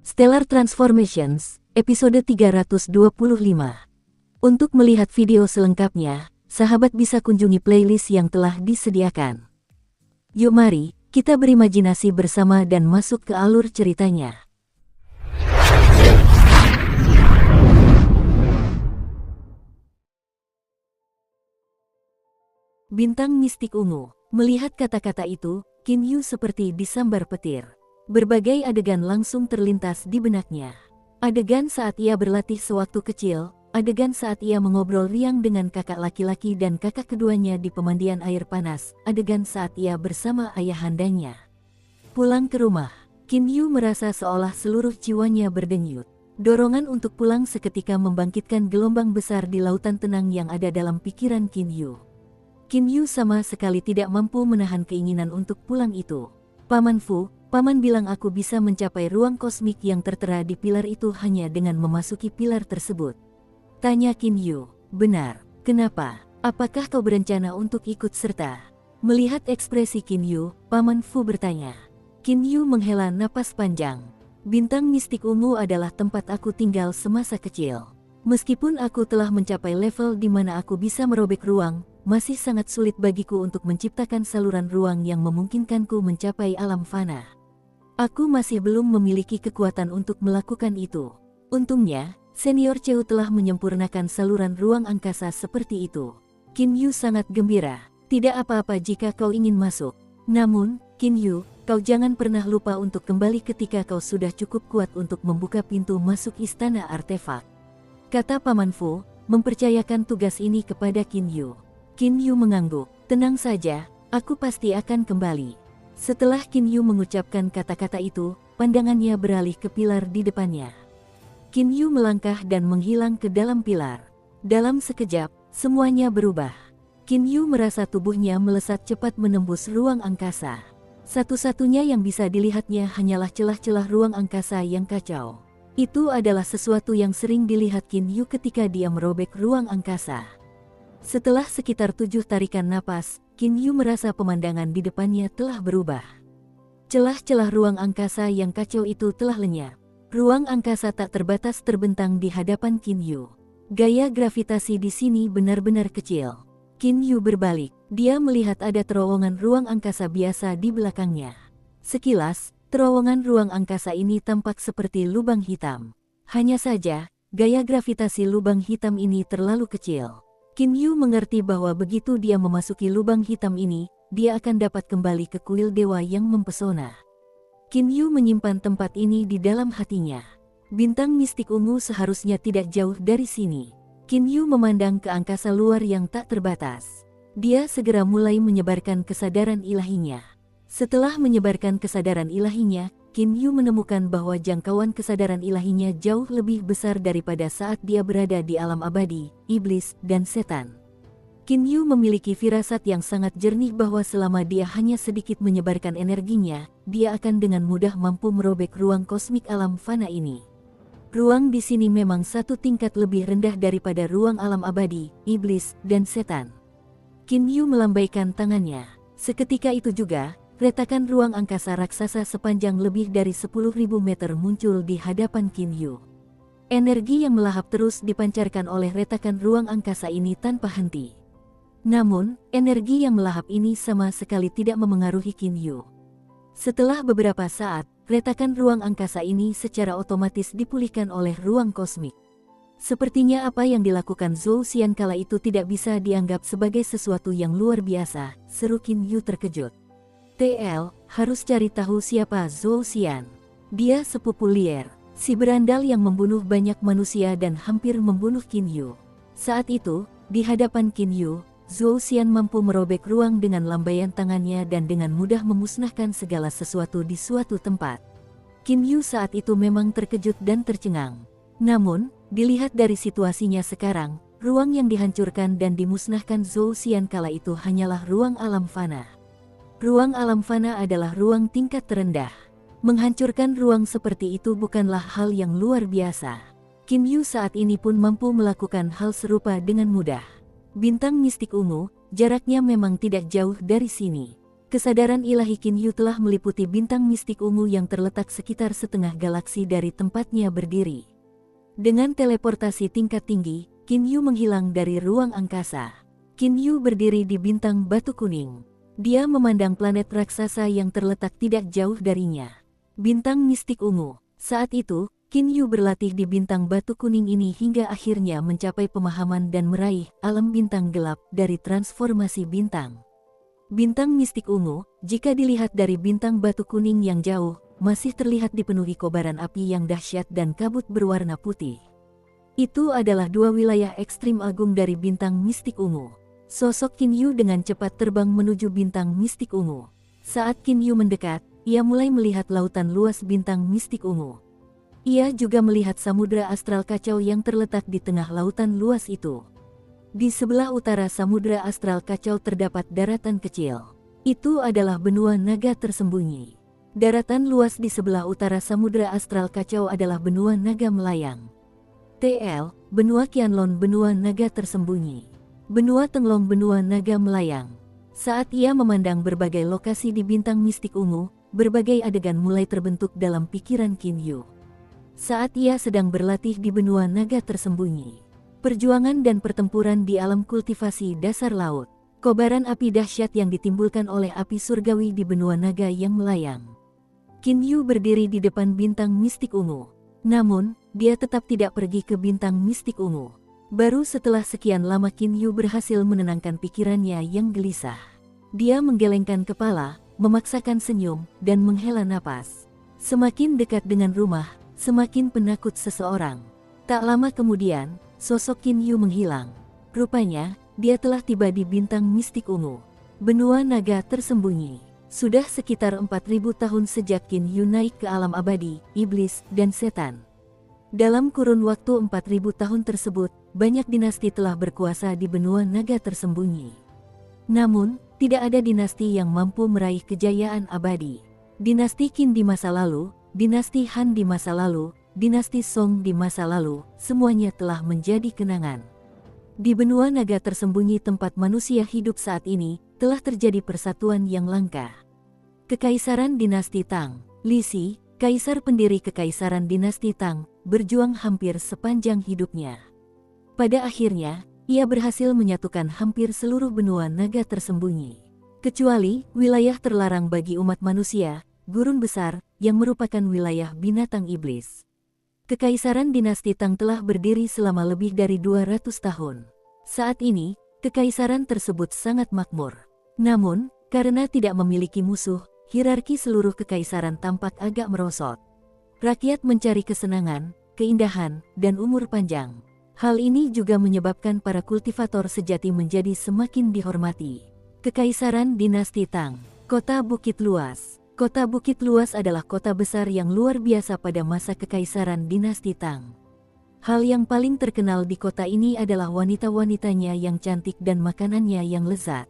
Stellar Transformations, episode 325. Untuk melihat video selengkapnya, sahabat bisa kunjungi playlist yang telah disediakan. Yuk mari, kita berimajinasi bersama dan masuk ke alur ceritanya. Bintang mistik ungu. Melihat kata-kata itu, Qin Yu seperti disambar petir. Berbagai adegan langsung terlintas di benaknya. Adegan saat ia berlatih sewaktu kecil, adegan saat ia mengobrol riang dengan kakak laki-laki dan kakak keduanya di pemandian air panas, adegan saat ia bersama ayahandanya. Pulang ke rumah, Qin Yu merasa seolah seluruh jiwanya berdenyut. Dorongan untuk pulang seketika membangkitkan gelombang besar di lautan tenang yang ada dalam pikiran Qin Yu. Qin Yu sama sekali tidak mampu menahan keinginan untuk pulang itu. Paman Fu, Paman bilang aku bisa mencapai ruang kosmik yang tertera di pilar itu hanya dengan memasuki pilar tersebut. Tanya Qin Yu. Benar, kenapa? Apakah kau berencana untuk ikut serta? Melihat ekspresi Qin Yu, Paman Fu bertanya. Qin Yu menghela napas panjang. Bintang mistik ungu adalah tempat aku tinggal semasa kecil. Meskipun aku telah mencapai level di mana aku bisa merobek ruang, masih sangat sulit bagiku untuk menciptakan saluran ruang yang memungkinkanku mencapai alam fana. Aku masih belum memiliki kekuatan untuk melakukan itu. Untungnya, Senior Cheu telah menyempurnakan saluran ruang angkasa seperti itu. Qin Yu sangat gembira. Tidak apa-apa jika kau ingin masuk. Namun, Qin Yu, kau jangan pernah lupa untuk kembali ketika kau sudah cukup kuat untuk membuka pintu masuk istana artefak. Kata Paman Fu, mempercayakan tugas ini kepada Qin Yu. Qin Yu mengangguk. Tenang saja, aku pasti akan kembali. Setelah Qin Yu mengucapkan kata-kata itu, pandangannya beralih ke pilar di depannya. Qin Yu melangkah dan menghilang ke dalam pilar. Dalam sekejap, semuanya berubah. Qin Yu merasa tubuhnya melesat cepat menembus ruang angkasa. Satu-satunya yang bisa dilihatnya hanyalah celah-celah ruang angkasa yang kacau. Itu adalah sesuatu yang sering dilihat Qin Yu ketika dia merobek ruang angkasa. Setelah sekitar 7 tarikan napas, Qin Yu merasa pemandangan di depannya telah berubah. Celah-celah ruang angkasa yang kacau itu telah lenyap. Ruang angkasa tak terbatas terbentang di hadapan Qin Yu. Gaya gravitasi di sini benar-benar kecil. Qin Yu berbalik, dia melihat ada terowongan ruang angkasa biasa di belakangnya. Sekilas, terowongan ruang angkasa ini tampak seperti lubang hitam. Hanya saja, gaya gravitasi lubang hitam ini terlalu kecil. Qin Yu mengerti bahwa begitu dia memasuki lubang hitam ini, dia akan dapat kembali ke kuil dewa yang mempesona. Qin Yu menyimpan tempat ini di dalam hatinya. Bintang mistik ungu seharusnya tidak jauh dari sini. Qin Yu memandang ke angkasa luar yang tak terbatas. Dia segera mulai menyebarkan kesadaran ilahinya. Setelah menyebarkan kesadaran ilahinya, Qin Yu menemukan bahwa jangkauan kesadaran ilahinya jauh lebih besar daripada saat dia berada di alam abadi, iblis, dan setan. Qin Yu memiliki firasat yang sangat jernih bahwa selama dia hanya sedikit menyebarkan energinya, dia akan dengan mudah mampu merobek ruang kosmik alam fana ini. Ruang di sini memang satu tingkat lebih rendah daripada ruang alam abadi, iblis, dan setan. Qin Yu melambaikan tangannya. Seketika itu juga, retakan ruang angkasa raksasa sepanjang lebih dari 10.000 meter muncul di hadapan Qin Yu. Energi yang melahap terus dipancarkan oleh retakan ruang angkasa ini tanpa henti. Namun, energi yang melahap ini sama sekali tidak memengaruhi Qin Yu. Setelah beberapa saat, retakan ruang angkasa ini secara otomatis dipulihkan oleh ruang kosmik. Sepertinya apa yang dilakukan Zhou Xian kala itu tidak bisa dianggap sebagai sesuatu yang luar biasa, seru Qin Yu terkejut. TL, harus cari tahu siapa Zhou Xian. Dia sepupu liar, si berandal yang membunuh banyak manusia dan hampir membunuh Qin Yu. Saat itu, di hadapan Qin Yu, Zhou Xian mampu merobek ruang dengan lambaian tangannya dan dengan mudah memusnahkan segala sesuatu di suatu tempat. Qin Yu saat itu memang terkejut dan tercengang. Namun, dilihat dari situasinya sekarang, ruang yang dihancurkan dan dimusnahkan Zhou Xian kala itu hanyalah ruang alam fana. Ruang alam fana adalah ruang tingkat terendah. Menghancurkan ruang seperti itu bukanlah hal yang luar biasa. Qin Yu saat ini pun mampu melakukan hal serupa dengan mudah. Bintang mistik ungu, jaraknya memang tidak jauh dari sini. Kesadaran ilahi Qin Yu telah meliputi bintang mistik ungu yang terletak sekitar setengah galaksi dari tempatnya berdiri. Dengan teleportasi tingkat tinggi, Qin Yu menghilang dari ruang angkasa. Qin Yu berdiri di bintang batu kuning. Dia memandang planet raksasa yang terletak tidak jauh darinya. Bintang mistik ungu. Saat itu, Qin Yu berlatih di bintang batu kuning ini hingga akhirnya mencapai pemahaman dan meraih alam bintang gelap dari transformasi bintang. Bintang mistik ungu, jika dilihat dari bintang batu kuning yang jauh, masih terlihat dipenuhi kobaran api yang dahsyat dan kabut berwarna putih. Itu adalah dua wilayah ekstrim agung dari bintang mistik ungu. Sosok Qin Yu dengan cepat terbang menuju bintang mistik ungu. Saat Qin Yu mendekat, ia mulai melihat lautan luas bintang mistik ungu. Ia juga melihat samudra astral kacau yang terletak di tengah lautan luas itu. Di sebelah utara samudra astral kacau terdapat daratan kecil. Itu adalah benua naga tersembunyi. Daratan luas di sebelah utara samudra astral kacau adalah benua naga melayang. TL, benua Qianlong benua naga tersembunyi. Benua Tenglong benua naga melayang. Saat ia memandang berbagai lokasi di bintang mistik ungu, berbagai adegan mulai terbentuk dalam pikiran Qin Yu. Saat ia sedang berlatih di benua naga tersembunyi. Perjuangan dan pertempuran di alam kultivasi dasar laut. Kobaran api dahsyat yang ditimbulkan oleh api surgawi di benua naga yang melayang. Qin Yu berdiri di depan bintang mistik ungu. Namun, dia tetap tidak pergi ke bintang mistik ungu. Baru setelah sekian lama Qin Yu berhasil menenangkan pikirannya yang gelisah. Dia menggelengkan kepala, memaksakan senyum, dan menghela napas. Semakin dekat dengan rumah, semakin penakut seseorang. Tak lama kemudian, sosok Qin Yu menghilang. Rupanya, dia telah tiba di bintang mistik ungu. Benua naga tersembunyi. Sudah sekitar 4000 tahun sejak Qin Yu naik ke alam abadi, iblis, dan setan. Dalam kurun waktu 4000 tahun tersebut, banyak dinasti telah berkuasa di benua naga tersembunyi. Namun, tidak ada dinasti yang mampu meraih kejayaan abadi. Dinasti Qin di masa lalu, dinasti Han di masa lalu, dinasti Song di masa lalu, semuanya telah menjadi kenangan. Di benua naga tersembunyi tempat manusia hidup saat ini, telah terjadi persatuan yang langka. Kekaisaran dinasti Tang, Li Si, kaisar pendiri kekaisaran dinasti Tang, berjuang hampir sepanjang hidupnya. Pada akhirnya, ia berhasil menyatukan hampir seluruh benua naga tersembunyi. Kecuali wilayah terlarang bagi umat manusia, gurun besar, yang merupakan wilayah binatang iblis. Kekaisaran dinasti Tang telah berdiri selama lebih dari 200 tahun. Saat ini, kekaisaran tersebut sangat makmur. Namun, karena tidak memiliki musuh, hierarki seluruh kekaisaran tampak agak merosot. Rakyat mencari kesenangan, keindahan, dan umur panjang. Hal ini juga menyebabkan para kultivator sejati menjadi semakin dihormati. Kekaisaran dinasti Tang, Kota Bukit Luas. Kota Bukit Luas adalah kota besar yang luar biasa pada masa kekaisaran dinasti Tang. Hal yang paling terkenal di kota ini adalah wanita-wanitanya yang cantik dan makanannya yang lezat.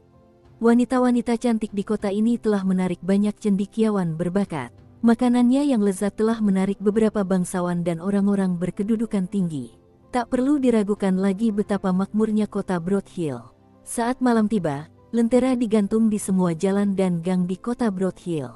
Wanita-wanita cantik di kota ini telah menarik banyak cendekiawan berbakat. Makanannya yang lezat telah menarik beberapa bangsawan dan orang-orang berkedudukan tinggi. Tak perlu diragukan lagi betapa makmurnya kota Broad Hill. Saat malam tiba, lentera digantung di semua jalan dan gang di kota Broad Hill.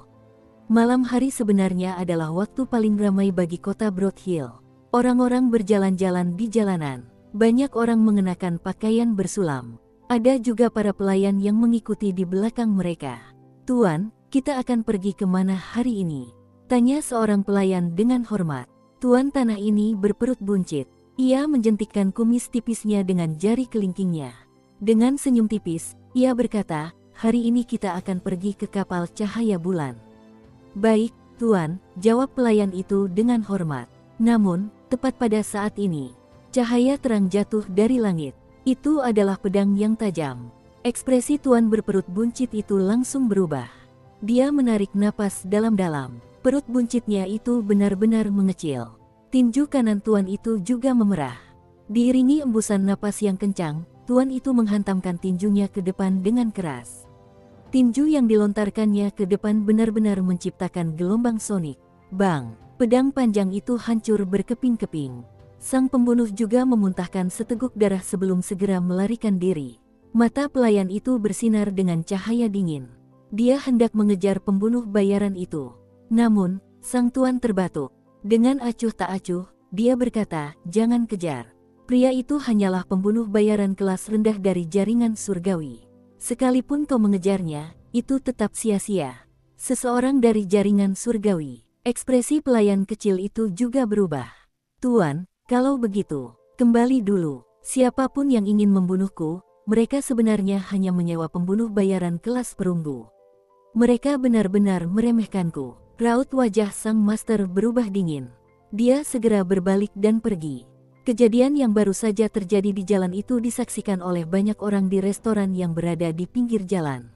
Malam hari sebenarnya adalah waktu paling ramai bagi kota Broad Hill. Orang-orang berjalan-jalan di jalanan. Banyak orang mengenakan pakaian bersulam. Ada juga para pelayan yang mengikuti di belakang mereka. "Tuan, kita akan pergi kemana hari ini?" tanya seorang pelayan dengan hormat. Tuan tanah ini berperut buncit. Ia menjentikkan kumis tipisnya dengan jari kelingkingnya. Dengan senyum tipis, ia berkata, "Hari ini kita akan pergi ke kapal cahaya bulan." "Baik, Tuan," jawab pelayan itu dengan hormat. Namun, tepat pada saat ini, cahaya terang jatuh dari langit. Itu adalah pedang yang tajam. Ekspresi Tuan berperut buncit itu langsung berubah. Dia menarik napas dalam-dalam. Perut buncitnya itu benar-benar mengecil. Tinju kanan Tuan itu juga memerah. Diiringi embusan napas yang kencang, Tuan itu menghantamkan tinjunya ke depan dengan keras. Tinju yang dilontarkannya ke depan benar-benar menciptakan gelombang sonik. Bang! Pedang panjang itu hancur berkeping-keping. Sang pembunuh juga memuntahkan seteguk darah sebelum segera melarikan diri. Mata pelayan itu bersinar dengan cahaya dingin. Dia hendak mengejar pembunuh bayaran itu. Namun, sang tuan terbatuk. Dengan acuh tak acuh, dia berkata, "Jangan kejar. Pria itu hanyalah pembunuh bayaran kelas rendah dari jaringan surgawi. Sekalipun kau mengejarnya, itu tetap sia-sia." Seseorang dari jaringan surgawi. Ekspresi pelayan kecil itu juga berubah. "Tuan, kalau begitu, kembali dulu. Siapapun yang ingin membunuhku, mereka sebenarnya hanya menyewa pembunuh bayaran kelas perunggu. Mereka benar-benar meremehkanku." Raut wajah sang master berubah dingin. Dia segera berbalik dan pergi. Kejadian yang baru saja terjadi di jalan itu disaksikan oleh banyak orang di restoran yang berada di pinggir jalan.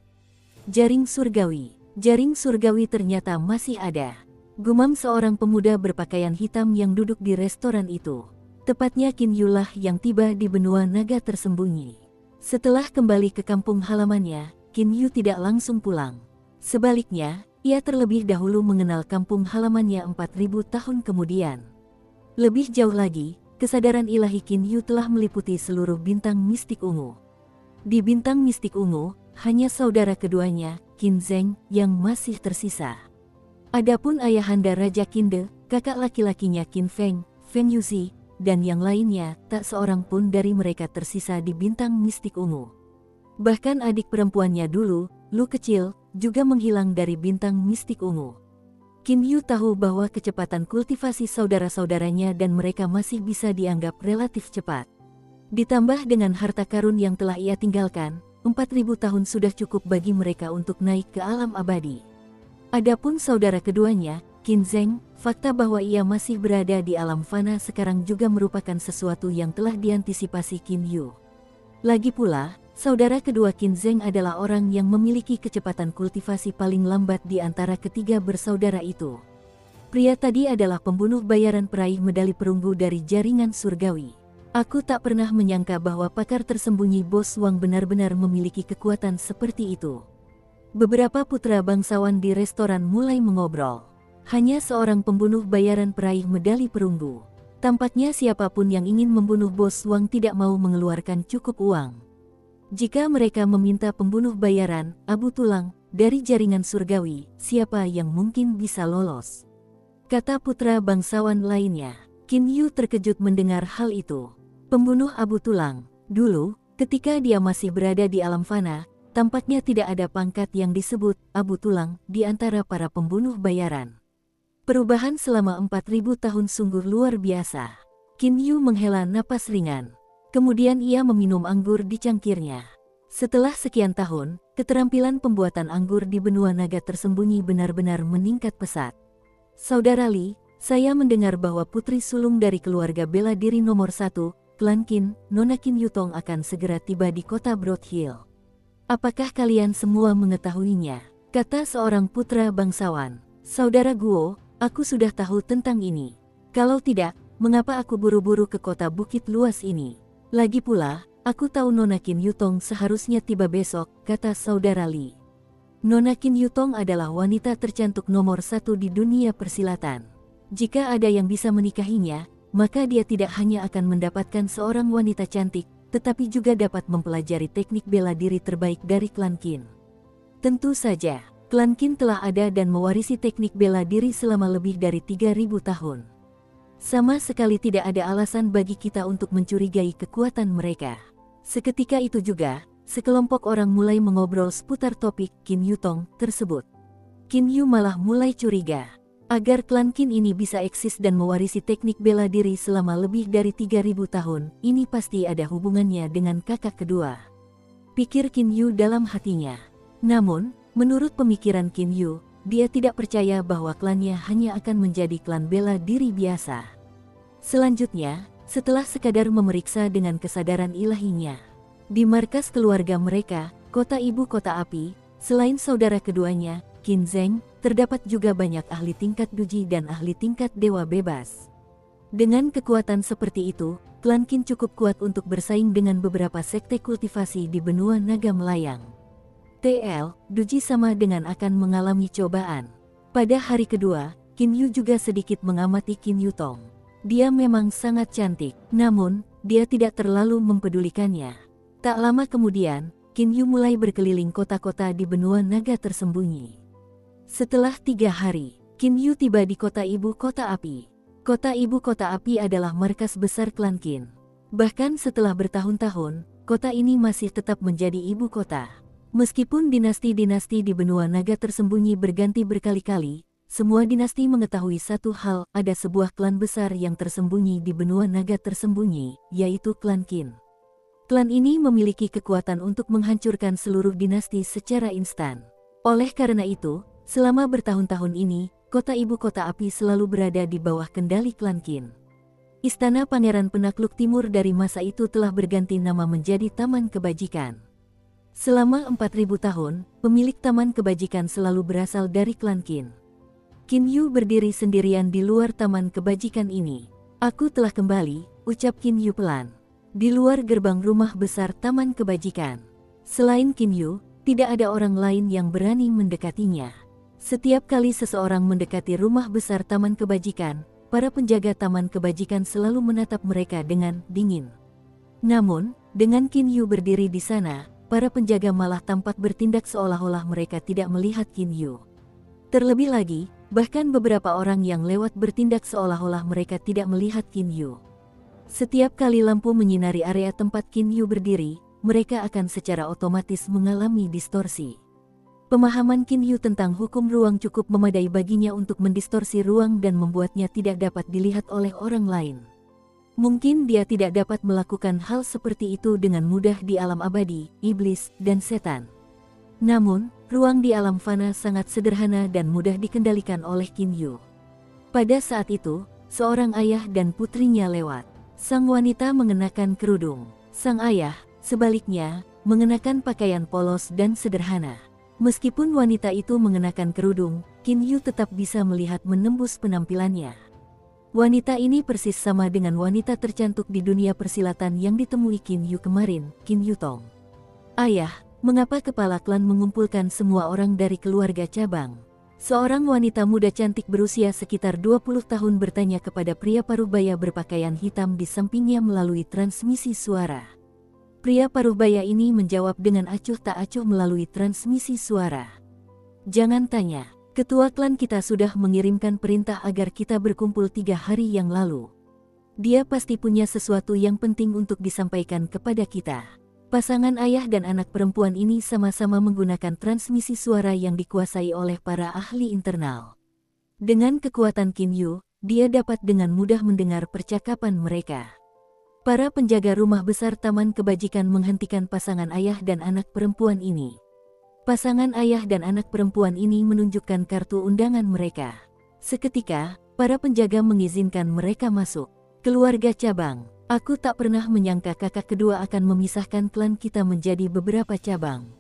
Jaring surgawi. Jaring surgawi ternyata masih ada. Gumam seorang pemuda berpakaian hitam yang duduk di restoran itu. Tepatnya Qin Yu lah yang tiba di benua naga tersembunyi. Setelah kembali ke kampung halamannya, Qin Yu tidak langsung pulang. Sebaliknya, ia terlebih dahulu mengenal kampung halamannya 4000 tahun kemudian. Lebih jauh lagi, kesadaran ilahi Qin Yu telah meliputi seluruh bintang mistik ungu. Di bintang mistik ungu, hanya saudara keduanya, Qin Zheng, yang masih tersisa. Adapun ayahanda Raja Qinde, kakak laki-lakinya Qin Feng, Feng Yuzi, dan yang lainnya, tak seorang pun dari mereka tersisa di bintang mistik ungu. Bahkan adik perempuannya dulu, Lu kecil, juga menghilang dari bintang mistik ungu. Qin Yu tahu bahwa kecepatan kultivasi saudara-saudaranya dan mereka masih bisa dianggap relatif cepat. Ditambah dengan harta karun yang telah ia tinggalkan, 4000 tahun sudah cukup bagi mereka untuk naik ke alam abadi. Adapun saudara keduanya, Qin Zheng, fakta bahwa ia masih berada di alam fana sekarang juga merupakan sesuatu yang telah diantisipasi Qin Yu. Lagi pula, saudara kedua Qin Zheng adalah orang yang memiliki kecepatan kultivasi paling lambat di antara ketiga bersaudara itu. Pria tadi adalah pembunuh bayaran peraih medali perunggu dari jaringan surgawi. Aku tak pernah menyangka bahwa pakar tersembunyi Bos Wang benar-benar memiliki kekuatan seperti itu. Beberapa putra bangsawan di restoran mulai mengobrol. Hanya seorang pembunuh bayaran peraih medali perunggu. Tampaknya siapapun yang ingin membunuh Bos Wang tidak mau mengeluarkan cukup uang. Jika mereka meminta pembunuh bayaran, Abu Tulang, dari jaringan surgawi, siapa yang mungkin bisa lolos? Kata putra bangsawan lainnya. Qin Yu terkejut mendengar hal itu. Pembunuh Abu Tulang. Dulu, ketika dia masih berada di alam fana, tampaknya tidak ada pangkat yang disebut Abu Tulang di antara para pembunuh bayaran. Perubahan selama 4000 tahun sungguh luar biasa. Qin Yu menghela napas ringan. Kemudian ia meminum anggur di cangkirnya. Setelah sekian tahun, keterampilan pembuatan anggur di benua naga tersembunyi benar-benar meningkat pesat. Saudara Li, saya mendengar bahwa putri sulung dari keluarga bela diri nomor 1, klan Qin, Nona Qin Yutong akan segera tiba di kota Broad Hill. Apakah kalian semua mengetahuinya? Kata seorang putra bangsawan. Saudara Guo, aku sudah tahu tentang ini. Kalau tidak, mengapa aku buru-buru ke kota bukit luas ini? Lagi pula, aku tahu Nona Qin Yutong seharusnya tiba besok, kata saudara Li. Nona Qin Yutong adalah wanita tercantik nomor 1 di dunia persilatan. Jika ada yang bisa menikahinya, maka dia tidak hanya akan mendapatkan seorang wanita cantik, tetapi juga dapat mempelajari teknik bela diri terbaik dari klan Qin. Tentu saja, klan Qin telah ada dan mewarisi teknik bela diri selama lebih dari 3000 tahun. Sama sekali tidak ada alasan bagi kita untuk mencurigai kekuatan mereka. Seketika itu juga, sekelompok orang mulai mengobrol seputar topik Qin Yutong tersebut. Qin Yu malah mulai curiga. Agar klan Qin ini bisa eksis dan mewarisi teknik bela diri selama lebih dari 3000 tahun, ini pasti ada hubungannya dengan kakak kedua. Pikir Qin Yu dalam hatinya. Namun, menurut pemikiran Qin Yu, dia tidak percaya bahwa klannya hanya akan menjadi klan bela diri biasa. Selanjutnya, setelah sekadar memeriksa dengan kesadaran ilahinya, di markas keluarga mereka, kota ibu kota api, selain saudara keduanya, Qin Zheng, terdapat juga banyak ahli tingkat duji dan ahli tingkat dewa bebas. Dengan kekuatan seperti itu, klan Qin cukup kuat untuk bersaing dengan beberapa sekte kultivasi di benua naga melayang. TL, duji sama dengan akan mengalami cobaan. Pada hari kedua, Qin Yu juga sedikit mengamati Qin Yutong. Dia memang sangat cantik, namun, dia tidak terlalu mempedulikannya. Tak lama kemudian, Qin Yu mulai berkeliling kota-kota di benua naga tersembunyi. Setelah 3 hari, Qin Yu tiba di kota ibu kota api. Kota ibu kota api adalah markas besar klan Qin. Bahkan setelah bertahun-tahun, kota ini masih tetap menjadi ibu kota. Meskipun dinasti-dinasti di benua naga tersembunyi berganti berkali-kali, semua dinasti mengetahui satu hal, ada sebuah klan besar yang tersembunyi di benua naga tersembunyi, yaitu klan Qin. Klan ini memiliki kekuatan untuk menghancurkan seluruh dinasti secara instan. Oleh karena itu, selama bertahun-tahun ini, kota ibu kota api selalu berada di bawah kendali klan Qin. Istana Pangeran Penakluk Timur dari masa itu telah berganti nama menjadi Taman Kebajikan. Selama 4.000 tahun, pemilik Taman Kebajikan selalu berasal dari klan Qin. Qin Yu berdiri sendirian di luar Taman Kebajikan ini. "Aku telah kembali," ucap Qin Yu pelan. Di luar gerbang rumah besar Taman Kebajikan. Selain Qin Yu, tidak ada orang lain yang berani mendekatinya. Setiap kali seseorang mendekati rumah besar Taman Kebajikan, para penjaga Taman Kebajikan selalu menatap mereka dengan dingin. Namun, dengan Qin Yu berdiri di sana, para penjaga malah tampak bertindak seolah-olah mereka tidak melihat Qin Yu. Terlebih lagi, bahkan beberapa orang yang lewat bertindak seolah-olah mereka tidak melihat Qin Yu. Setiap kali lampu menyinari area tempat Qin Yu berdiri, mereka akan secara otomatis mengalami distorsi. Pemahaman Qin Yu tentang hukum ruang cukup memadai baginya untuk mendistorsi ruang dan membuatnya tidak dapat dilihat oleh orang lain. Mungkin dia tidak dapat melakukan hal seperti itu dengan mudah di alam abadi, iblis, dan setan. Namun, ruang di alam fana sangat sederhana dan mudah dikendalikan oleh Qin Yu. Pada saat itu, seorang ayah dan putrinya lewat. Sang wanita mengenakan kerudung. Sang ayah, sebaliknya, mengenakan pakaian polos dan sederhana. Meskipun wanita itu mengenakan kerudung, Qin Yu tetap bisa melihat menembus penampilannya. Wanita ini persis sama dengan wanita tercantik di dunia persilatan yang ditemui Qin Yu kemarin, Qin Yu Tong. "Ayah, mengapa kepala klan mengumpulkan semua orang dari keluarga cabang?" Seorang wanita muda cantik berusia sekitar 20 tahun bertanya kepada pria parubaya berpakaian hitam di sampingnya melalui transmisi suara. Pria parubaya ini menjawab dengan acuh tak acuh melalui transmisi suara. "Jangan tanya, ketua klan kita sudah mengirimkan perintah agar kita berkumpul 3 hari yang lalu. Dia pasti punya sesuatu yang penting untuk disampaikan kepada kita." Pasangan ayah dan anak perempuan ini sama-sama menggunakan transmisi suara yang dikuasai oleh para ahli internal. Dengan kekuatan Qin Yu, dia dapat dengan mudah mendengar percakapan mereka. Para penjaga rumah besar Taman Kebajikan menghentikan pasangan ayah dan anak perempuan ini. Pasangan ayah dan anak perempuan ini menunjukkan kartu undangan mereka. Seketika, para penjaga mengizinkan mereka masuk. "Keluarga cabang, aku tak pernah menyangka kakak kedua akan memisahkan klan kita menjadi beberapa cabang.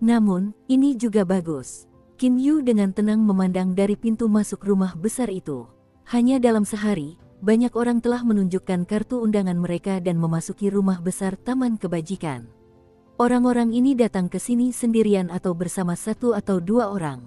Namun, ini juga bagus." Qin Yu dengan tenang memandang dari pintu masuk rumah besar itu. Hanya dalam sehari, banyak orang telah menunjukkan kartu undangan mereka dan memasuki rumah besar Taman Kebajikan. Orang-orang ini datang ke sini sendirian atau bersama 1 atau 2 orang.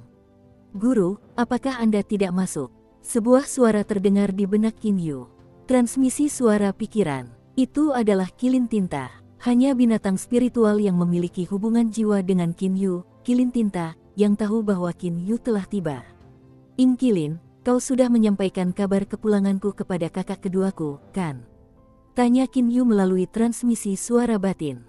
"Guru, apakah Anda tidak masuk?" Sebuah suara terdengar di benak Qin Yu. Transmisi suara pikiran. Itu adalah Kilin Tinta. Hanya binatang spiritual yang memiliki hubungan jiwa dengan Qin Yu, Kilin Tinta, yang tahu bahwa Qin Yu telah tiba. "Ing Kilin, kau sudah menyampaikan kabar kepulanganku kepada kakak keduaku, kan?" tanya Qin Yu melalui transmisi suara batin.